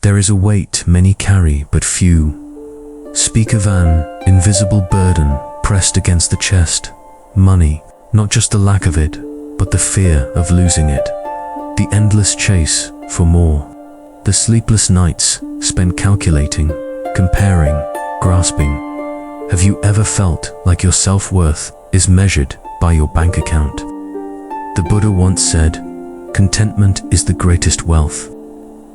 There is a weight many carry but few speak of, an invisible burden pressed against the chest. Money, not just the lack of it, but the fear of losing it. The endless chase for more. The sleepless nights spent calculating, comparing, grasping. Have you ever felt like your self-worth is measured by your bank account? The Buddha once said, "Contentment is the greatest wealth."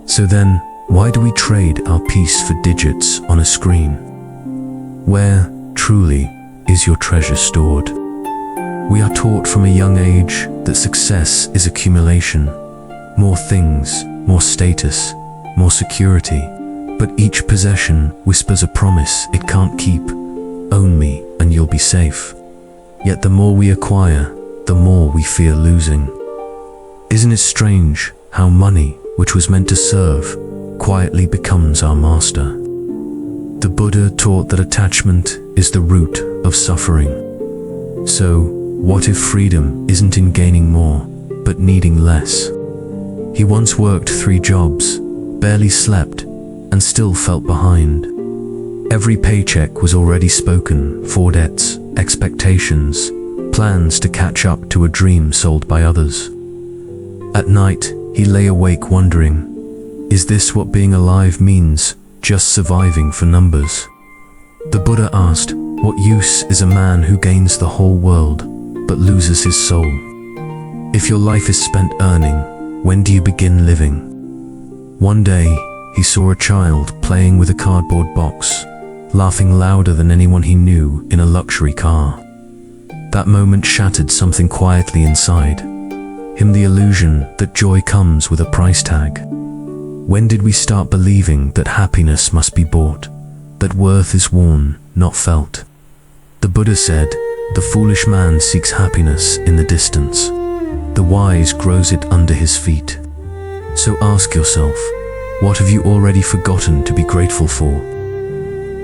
So then, why do we trade our peace for digits on a screen? Where, truly, is your treasure stored? We are taught from a young age that success is accumulation. More things, more status, more security. But each possession whispers a promise it can't keep. Own me and you'll be safe. Yet the more we acquire, the more we fear losing. Isn't it strange how money, which was meant to serve, quietly becomes our master? The Buddha taught that attachment is the root of suffering. So, what if freedom isn't in gaining more, but needing less? He once worked 3 jobs, barely slept, and still felt behind. Every paycheck was already spoken for debts, expectations, plans to catch up to a dream sold by others. At night, he lay awake wondering, is this what being alive means, just surviving for numbers? The Buddha asked, what use is a man who gains the whole world, but loses his soul? If your life is spent earning, when do you begin living? One day, he saw a child playing with a cardboard box, laughing louder than anyone he knew in a luxury car. That moment shattered something quietly inside him, the illusion that joy comes with a price tag. When did we start believing that happiness must be bought, that worth is worn, not felt? The Buddha said, the foolish man seeks happiness in the distance. The wise grows it under his feet. So ask yourself, what have you already forgotten to be grateful for?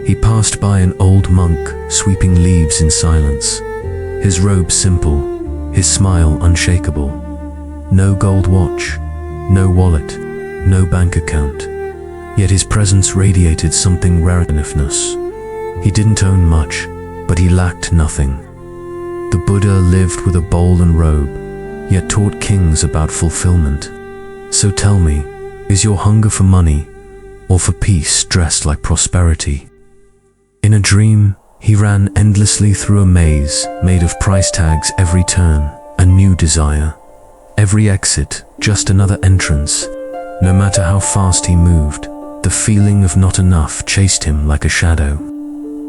He passed by an old monk sweeping leaves in silence, his robe simple, his smile unshakable. No gold watch, no wallet, no bank account. Yet his presence radiated something rare enoughness. He didn't own much, but he lacked nothing. The Buddha lived with a bowl and robe, yet taught kings about fulfillment. So tell me, is your hunger for money or for peace dressed like prosperity? In a dream, he ran endlessly through a maze made of price tags. Every turn, a new desire. Every exit, just another entrance. No matter how fast he moved, the feeling of not enough chased him like a shadow.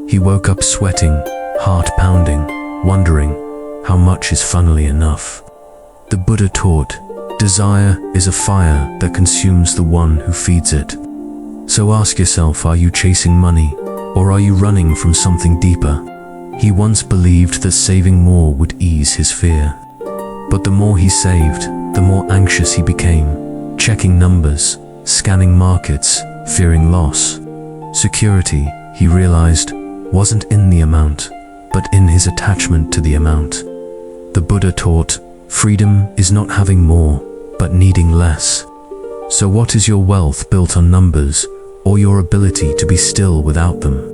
He woke up sweating, heart pounding, wondering how much is finally enough. The Buddha taught, desire is a fire that consumes the one who feeds it. So ask yourself, are you chasing money, or are you running from something deeper? He once believed that saving more would ease his fear. But the more he saved, the more anxious he became, checking numbers, scanning markets, fearing loss. Security, he realized, wasn't in the amount, but in his attachment to the amount. The Buddha taught, freedom is not having more, but needing less. So what is your wealth built on numbers, or your ability to be still without them?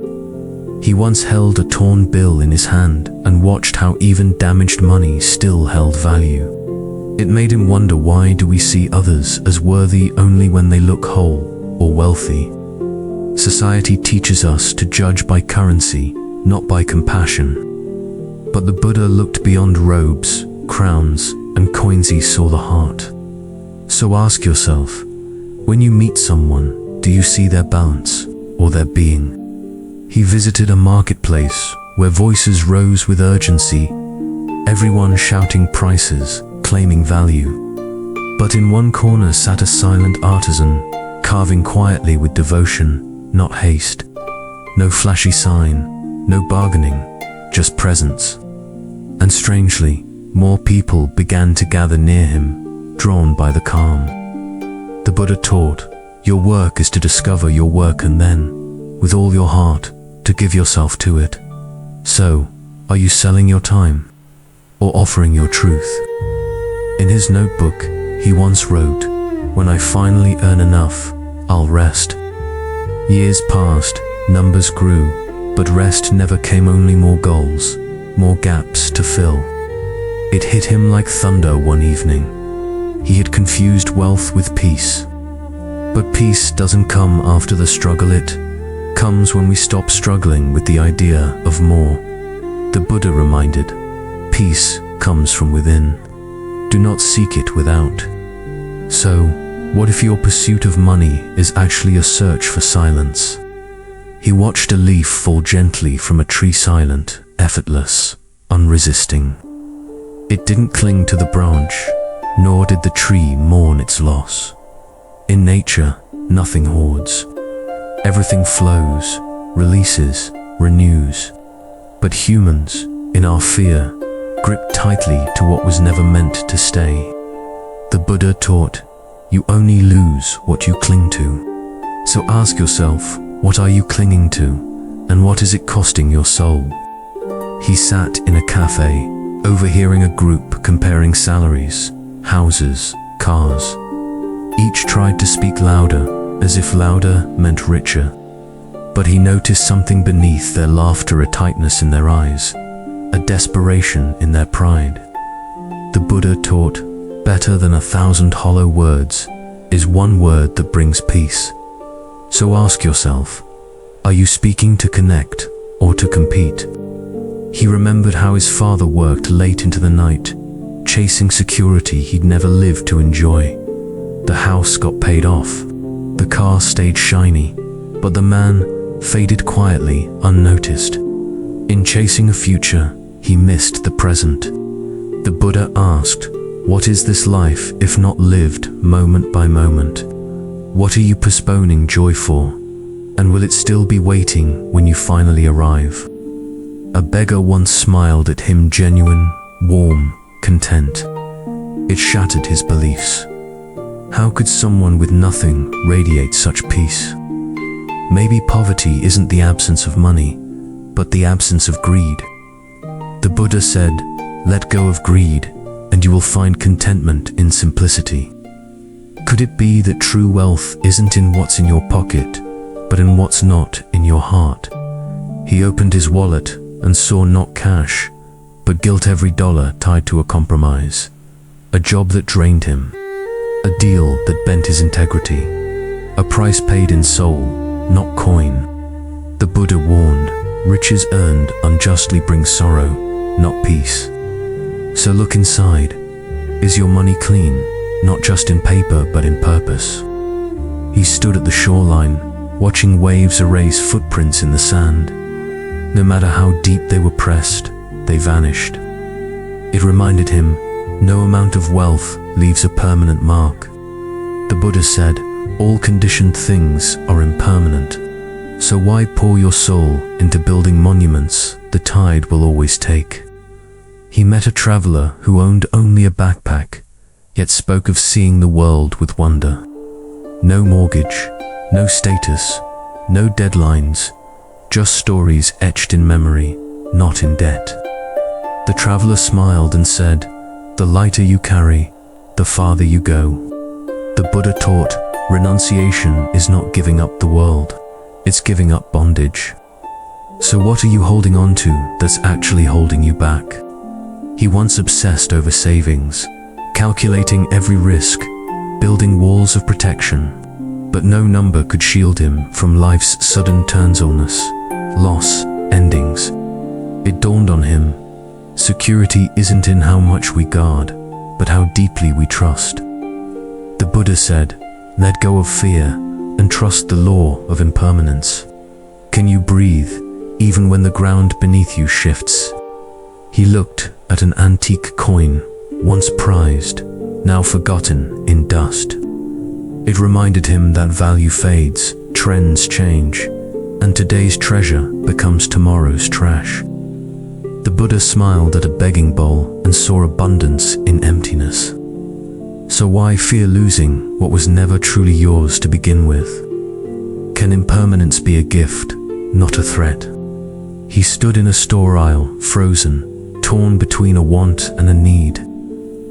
He once held a torn bill in his hand and watched how even damaged money still held value. It made him wonder, why do we see others as worthy only when they look whole or wealthy? Society teaches us to judge by currency, not by compassion. But the Buddha looked beyond robes, crowns, and coins. He saw the heart. So ask yourself, when you meet someone, do you see their balance or their being? He visited a marketplace where voices rose with urgency, everyone shouting prices, claiming value. But in one corner sat a silent artisan, carving quietly with devotion, not haste. No flashy sign, no bargaining, just presence. And strangely, more people began to gather near him, drawn by the calm. The Buddha taught, your work is to discover your work and then, with all your heart, to give yourself to it. So, are you selling your time or offering your truth? In his notebook, he once wrote, when I finally earn enough, I'll rest. Years passed, numbers grew, but rest never came, only more goals, more gaps to fill. It hit him like thunder one evening. He had confused wealth with peace. But peace doesn't come after the struggle, it comes when we stop struggling with the idea of more. The Buddha reminded, peace comes from within. Do not seek it without. So, what if your pursuit of money is actually a search for silence? He watched a leaf fall gently from a tree, silent, effortless, unresisting. It didn't cling to the branch, nor did the tree mourn its loss. In nature, nothing hoards. Everything flows, releases, renews. But humans, in our fear, grip tightly to what was never meant to stay. The Buddha taught, you only lose what you cling to. So ask yourself, what are you clinging to, and what is it costing your soul? He sat in a cafe, overhearing a group comparing salaries, houses, cars. Each tried to speak louder, as if louder meant richer. But he noticed something beneath their laughter, a tightness in their eyes, a desperation in their pride. The Buddha taught, better than 1,000 hollow words is one word that brings peace. So ask yourself, are you speaking to connect or to compete? He remembered how his father worked late into the night, chasing security he'd never lived to enjoy. The house got paid off, the car stayed shiny, but the man faded quietly, unnoticed. In chasing a future, he missed the present. The Buddha asked, what is this life if not lived moment by moment? What are you postponing joy for? And will it still be waiting when you finally arrive? A beggar once smiled at him, genuine, warm, content. It shattered his beliefs. How could someone with nothing radiate such peace? Maybe poverty isn't the absence of money, but the absence of greed. The Buddha said, let go of greed, and you will find contentment in simplicity. Could it be that true wealth isn't in what's in your pocket, but in what's not in your heart? He opened his wallet and saw not cash, but guilt, every dollar tied to a compromise, a job that drained him, a deal that bent his integrity, a price paid in soul, not coin. The Buddha warned, riches earned unjustly bring sorrow, not peace. So look inside. Is your money clean, not just in paper but in purpose? He stood at the shoreline, watching waves erase footprints in the sand. No matter how deep they were pressed, they vanished. It reminded him, no amount of wealth leaves a permanent mark. The Buddha said, all conditioned things are impermanent. So why pour your soul into building monuments the tide will always take? He met a traveler who owned only a backpack, yet spoke of seeing the world with wonder. No mortgage, no status, no deadlines, just stories etched in memory, not in debt. The traveler smiled and said, the lighter you carry, the farther you go. The Buddha taught, renunciation is not giving up the world, it's giving up bondage. So what are you holding on to that's actually holding you back? He once obsessed over savings, calculating every risk, building walls of protection, but no number could shield him from life's sudden turns, illness, loss, endings. It dawned on him, security isn't in how much we guard, but how deeply we trust. The Buddha said, let go of fear and trust the law of impermanence. Can you breathe even when the ground beneath you shifts? He looked at an antique coin, once prized, now forgotten in dust. It reminded him that value fades, trends change, and today's treasure becomes tomorrow's trash. The Buddha smiled at a begging bowl and saw abundance in emptiness. So why fear losing what was never truly yours to begin with? Can impermanence be a gift, not a threat? He stood in a store aisle, frozen, torn between a want and a need.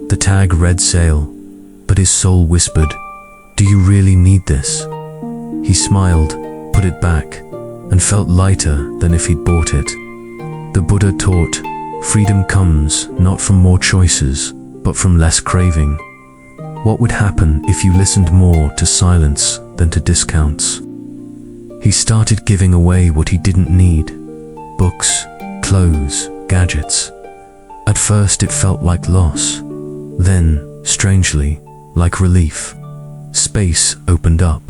The tag read sale, but his soul whispered, do you really need this? He smiled, put it back, and felt lighter than if he'd bought it. The Buddha taught, freedom comes not from more choices, but from less craving. What would happen if you listened more to silence than to discounts? He started giving away what he didn't need: books, clothes, gadgets. At first it felt like loss. Then, strangely, like relief. Space opened up.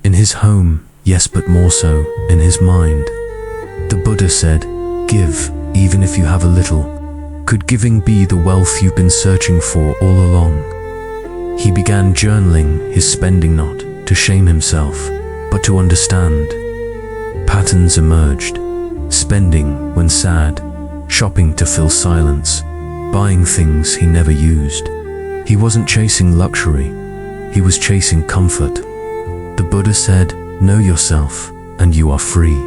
In his home, yes, but more so in his mind. The Buddha said, give, even if you have a little. Could giving be the wealth you've been searching for all along? He began journaling his spending, not to shame himself, but to understand. Patterns emerged. Spending when sad, shopping to fill silence, buying things he never used. He wasn't chasing luxury, he was chasing comfort. The Buddha said, know yourself and you are free.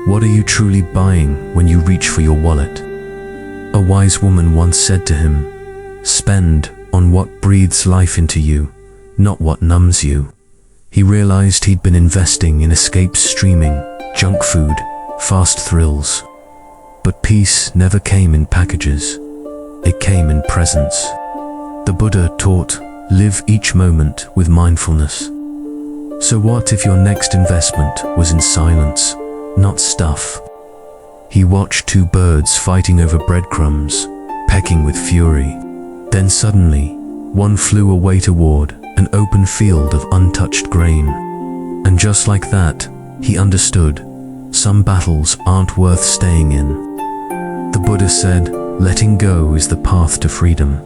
What are you truly buying when you reach for your wallet? A wise woman once said to him, spend on what breathes life into you, not what numbs you. He realized he'd been investing in escapes, streaming, junk food, fast thrills. But peace never came in packages. It came in presence. The Buddha taught, live each moment with mindfulness. So what if your next investment was in silence, not stuff? He watched two birds fighting over breadcrumbs, pecking with fury. Then suddenly, one flew away toward an open field of untouched grain. And just like that, he understood, some battles aren't worth staying in. The Buddha said, letting go is the path to freedom.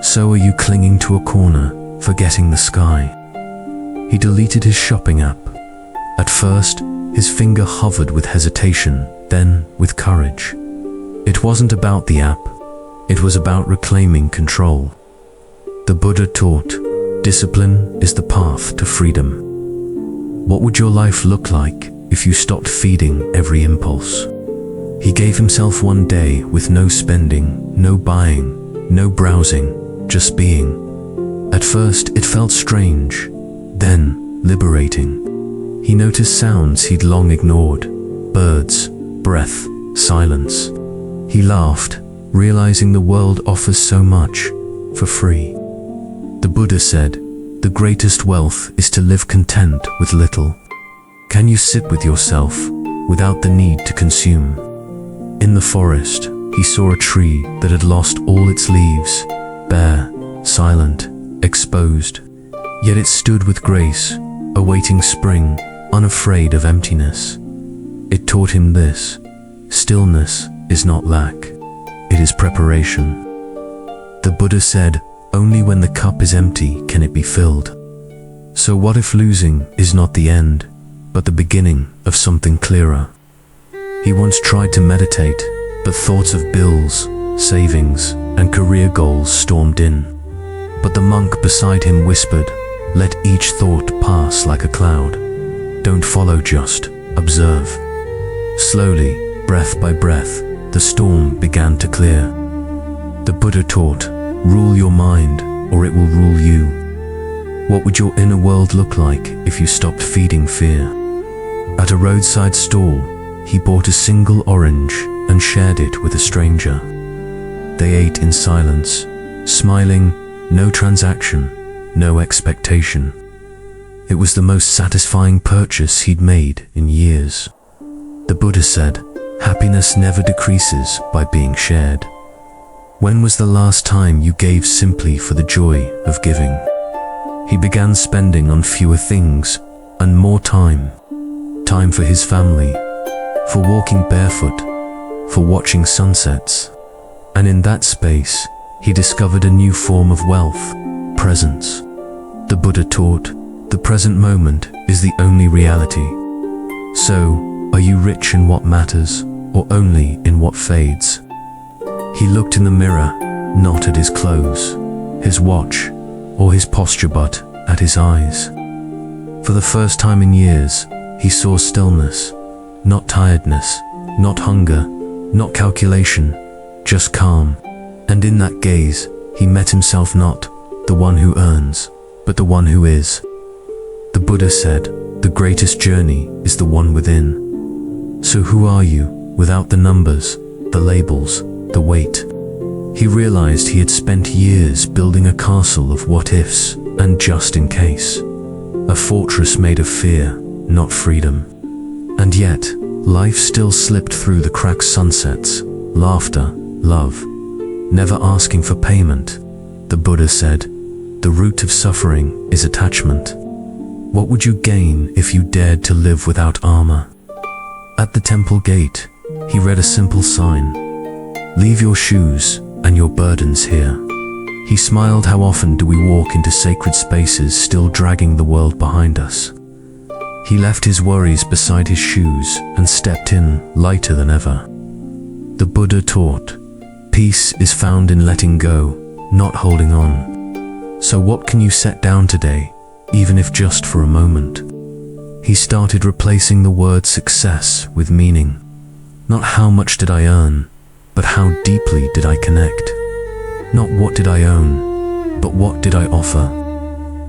So are you clinging to a corner, forgetting the sky? He deleted his shopping app. At first, his finger hovered with hesitation, then with courage. It wasn't about the app, it was about reclaiming control. The Buddha taught, discipline is the path to freedom. What would your life look like if you stopped feeding every impulse? He gave himself one day with no spending, no buying, no browsing, just being. At first it felt strange, then liberating. He noticed sounds he'd long ignored, birds, breath, silence. He laughed, realizing the world offers so much for free. The Buddha said, the greatest wealth is to live content with little. Can you sit with yourself without the need to consume? In the forest, he saw a tree that had lost all its leaves, bare, silent, exposed. Yet it stood with grace, awaiting spring, unafraid of emptiness. It taught him this: stillness is not lack, it is preparation. The Buddha said, only when the cup is empty can it be filled. So what if losing is not the end, but the beginning of something clearer? He once tried to meditate, but thoughts of bills, savings, and career goals stormed in. But the monk beside him whispered, let each thought pass like a cloud. Don't follow, just observe. Slowly, breath by breath, the storm began to clear. The Buddha taught, rule your mind, or it will rule you. What would your inner world look like if you stopped feeding fear? At a roadside stall, he bought a single orange and shared it with a stranger. They ate in silence, smiling, no transaction, no expectation. It was the most satisfying purchase he'd made in years. The Buddha said, happiness never decreases by being shared. When was the last time you gave simply for the joy of giving? He began spending on fewer things and more time. Time for his family, for walking barefoot, for watching sunsets. And in that space, he discovered a new form of wealth, presence. The Buddha taught, the present moment is the only reality. So, are you rich in what matters, or only in what fades? He looked in the mirror, not at his clothes, his watch, or his posture, but at his eyes. For the first time in years, he saw stillness, not tiredness, not hunger, not calculation, just calm. And in that gaze, he met himself, not the one who earns, but the one who is. The Buddha said, The greatest journey is the one within. So who are you without the numbers, the labels, the weight? He realized he had spent years building a castle of what-ifs and just in case. A fortress made of fear, not freedom. And yet, life still slipped through the cracks. Sunsets, laughter, love, never asking for payment. The Buddha said, the root of suffering is attachment. What would you gain if you dared to live without armor? At the temple gate, he read a simple sign: leave your shoes and your burdens here. He smiled. How often do we walk into sacred spaces still dragging the world behind us? He left his worries beside his shoes and stepped in lighter than ever. The Buddha taught, peace is found in letting go, not holding on. So what can you set down today, even if just for a moment? He started replacing the word success with meaning. Not how much did I earn, but how deeply did I connect? Not what did I own, but what did I offer?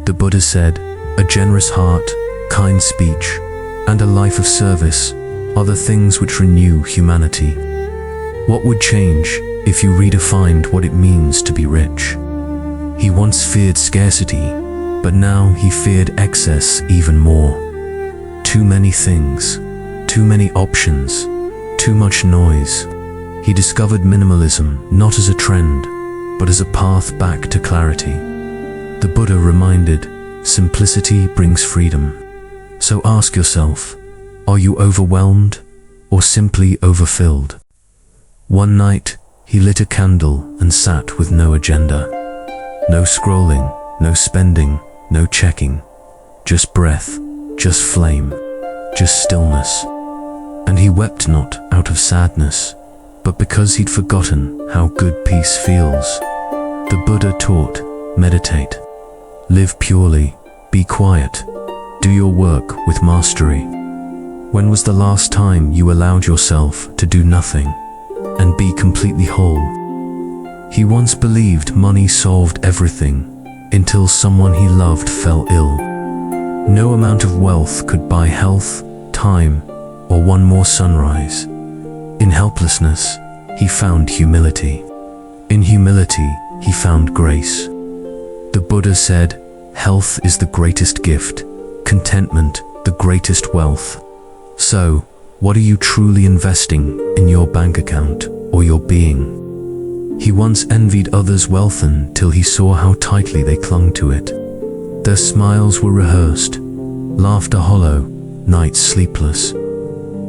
The Buddha said, a generous heart, kind speech, and a life of service are the things which renew humanity. What would change if you redefined what it means to be rich? He once feared scarcity, but now he feared excess even more. Too many things, too many options, too much noise. He discovered minimalism not as a trend, but as a path back to clarity. The Buddha reminded, simplicity brings freedom. So ask yourself, are you overwhelmed or simply overfilled? One night, he lit a candle and sat with no agenda. No scrolling, no spending, no checking. Just breath, just flame, just stillness. And he wept not out of sadness, but because he'd forgotten how good peace feels. The Buddha taught, meditate, live purely, be quiet, do your work with mastery. When was the last time you allowed yourself to do nothing and be completely whole? He once believed money solved everything until someone he loved fell ill. No amount of wealth could buy health, time, or one more sunrise. In helplessness, he found humility. In humility, he found grace. The Buddha said, health is the greatest gift, contentment the greatest wealth. So, what are you truly investing in your bank account or your being? He once envied others' wealth until he saw how tightly they clung to it. Their smiles were rehearsed, laughter hollow, nights sleepless.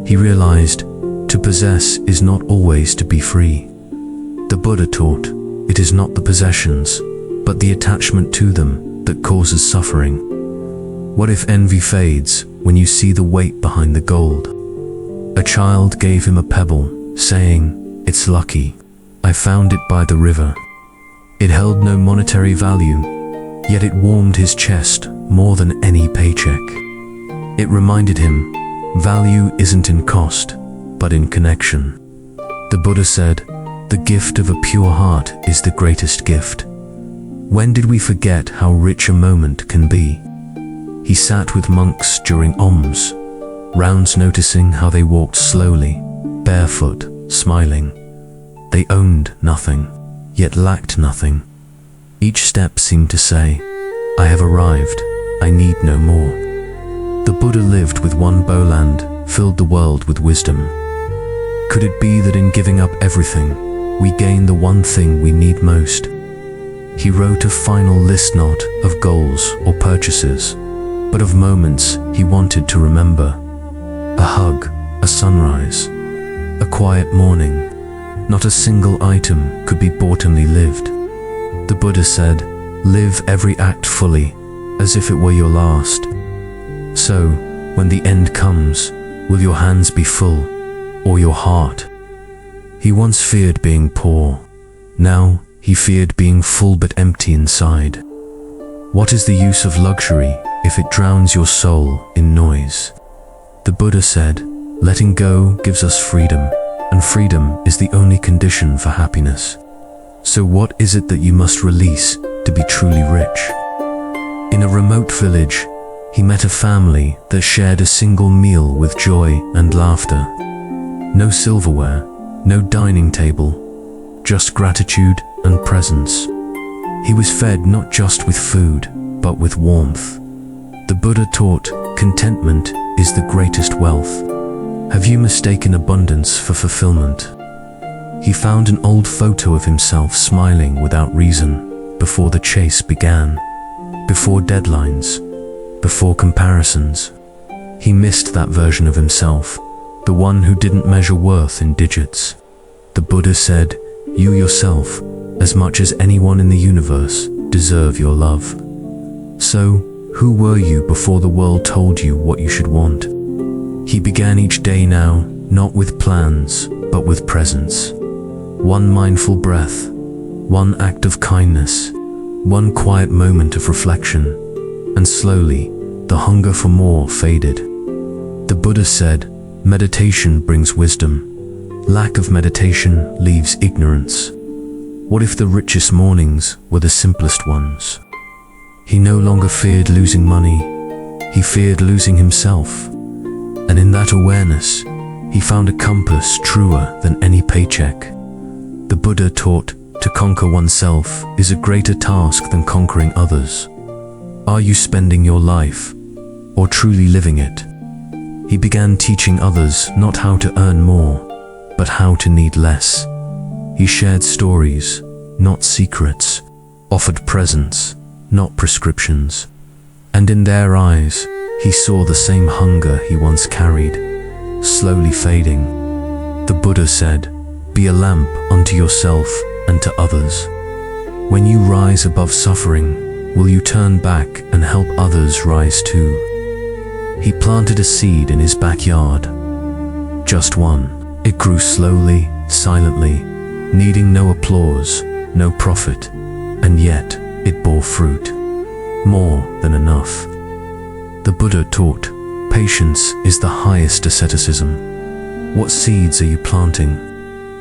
He realized, to possess is not always to be free. The Buddha taught, it is not the possessions, but the attachment to them that causes suffering. What if envy fades when you see the weight behind the gold? A child gave him a pebble, saying, it's lucky, I found it by the river. It held no monetary value, yet it warmed his chest more than any paycheck. It reminded him, value isn't in cost, but in connection. The Buddha said, the gift of a pure heart is the greatest gift. When did we forget how rich a moment can be? He sat with monks during alms rounds, noticing how they walked slowly, barefoot, smiling. They owned nothing, yet lacked nothing. Each step seemed to say, I have arrived, I need no more. The Buddha lived with one bowland, filled the world with wisdom. Could it be that in giving up everything, we gain the one thing we need most? He wrote a final list not of goals or purchases, but of moments he wanted to remember. A hug, a sunrise, a quiet morning. Not a single item could be bought and lived. The Buddha said, live every act fully, as if it were your last. So, when the end comes, will your hands be full, or your heart? He once feared being poor. Now, he feared being full but empty inside. What is the use of luxury if it drowns your soul in noise? The Buddha said, letting go gives us freedom, and freedom is the only condition for happiness. So what is it that you must release to be truly rich? In a remote village, He met a family that shared a single meal with joy and laughter. No silverware, no dining table, just gratitude and presence. He was fed not just with food, but with warmth. The Buddha taught contentment is the greatest wealth. Have you mistaken abundance for fulfillment? He found an old photo of himself smiling without reason before the chase began, before deadlines, before comparisons. He missed that version of himself, the one who didn't measure worth in digits. The Buddha said, "You yourself, as much as anyone in the universe, deserve your love." So, who were you before the world told you what you should want? He began each day now, not with plans, but with presence. One mindful breath, one act of kindness, one quiet moment of reflection, and slowly, the hunger for more faded. The Buddha said, meditation brings wisdom. Lack of meditation leaves ignorance. What if the richest mornings were the simplest ones? He no longer feared losing money, he feared losing himself. And in that awareness, he found a compass truer than any paycheck. The Buddha taught to conquer oneself is a greater task than conquering others. Are you spending your life, or truly living it? He began teaching others not how to earn more, but how to need less. He shared stories, not secrets, offered presents, not prescriptions. And in their eyes, he saw the same hunger he once carried, slowly fading. The Buddha said, "Be a lamp unto yourself and to others." When you rise above suffering, will you turn back and help others rise too? He planted a seed in his backyard. Just one. It grew slowly, silently, needing no applause, no profit, and yet it bore fruit. More than enough. The Buddha taught, patience is the highest asceticism. What seeds are you planting?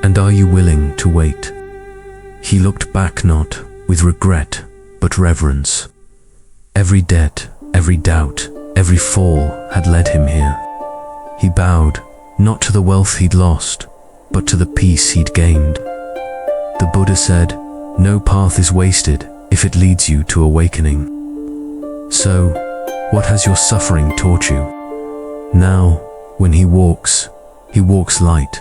And are you willing to wait? He looked back not with regret, but reverence. Every debt, every doubt, every fall had led him here. He bowed, not to the wealth he'd lost, but to the peace he'd gained. The Buddha said, no path is wasted if it leads you to awakening. So, what has your suffering taught you? Now, when he walks light.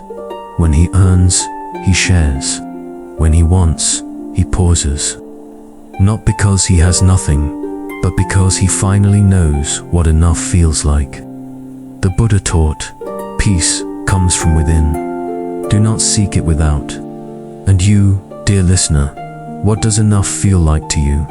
When he earns, he shares. When he wants, he pauses. Not because he has nothing, but because he finally knows what enough feels like. The Buddha taught, peace comes from within. Do not seek it without. And you, dear listener, what does enough feel like to you?